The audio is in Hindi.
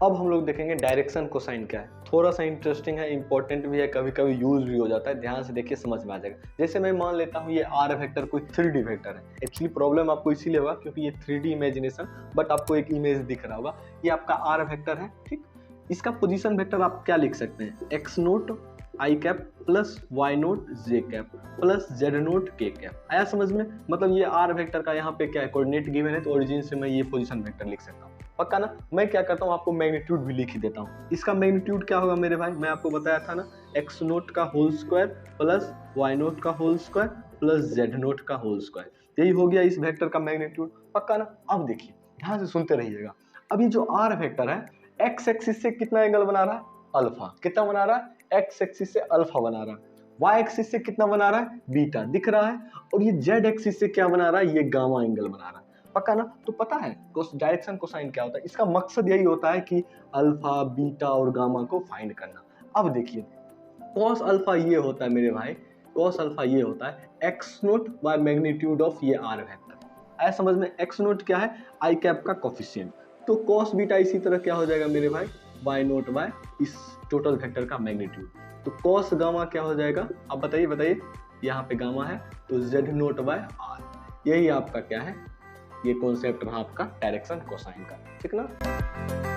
अब हम लोग देखेंगे डायरेक्शन कोसाइन क्या है। थोड़ा सा इंटरेस्टिंग है, इंपॉर्टेंट भी है, कभी कभी यूज भी हो जाता है। ध्यान से देखिए, समझ में आ जाएगा। जैसे मैं मान लेता हूँ ये आर वेक्टर कोई 3D वेक्टर है। एक्चुअली प्रॉब्लम आपको इसीलिए होगा क्योंकि ये 3D इमेजिनेशन, बट आपको एक इमेज दिख रहा होगा। ये आपका आर वेक्टर है, ठीक। इसका पोजीशन वेक्टर आप क्या लिख सकते हैं, एक्स नोट आई कैप प्लस वाई नोट जे कैप प्लस जेड नोट के कैप। आया समझ में? मतलब ये आर वेक्टर का यहाँ पे क्या है, कोऑर्डिनेट गिवन है, तो ओरिजिन से मैं ये पोजीशन वेक्टर लिख सकता हूँ। पक्का ना? मैं क्या करता हूँ, आपको मैग्नीट्यूड भी लिख ही देता हूँ। इसका मैग्नीट्यूड क्या होगा मेरे भाई, मैं आपको बताया था ना, एक्स नोट का whole square plus y naught का whole square plus z naught का होल स्क्वायर। यही हो गया इस वेक्टर का मैग्नीट्यूड। पक्का ना? अब देखिए, ध्यान से सुनते रहिएगा। अब ये जो आर वेक्टर है, एक्स एक्सिस से कितना एंगल बना रहा है, अल्फा। कितना बना रहा है, एक्स एक्सिस से अल्फा बना रहा है। वाई एक्सिस से कितना बना रहा है, बीटा दिख रहा है। और ये जेड एक्सिस से क्या बना रहा है, ये गामा एंगल बना रहा है। पक्का ना? तो पता है डायरेक्शन कोसाइन क्या होता है? इसका मकसद यही होता है कि अल्फा, बीटा और गामा को फाइंड करना। अब देखिए, कॉस अल्फा ये होता है मेरे भाई, कॉस अल्फा ये होता है x note by magnitude of ये आर वेक्टर। आया समझ में? एक्स नोट क्या है, आई कैप का कोफिशिएंट। तो कॉस बीटा इसी तरह क्या हो जाएगा मेरे भाई, वाई नोट बाय इस टोटल वेक्टर का मैग्नीट्यूड। तो कॉस गामा क्या हो जाएगा, अब बताइए बताइए। यहाँ पे गामा है तो जेड नोट बाय आर। यही आपका क्या है, ये कॉन्सेप्ट रहा आपका डायरेक्शन कोसाइन का, ठीक ना।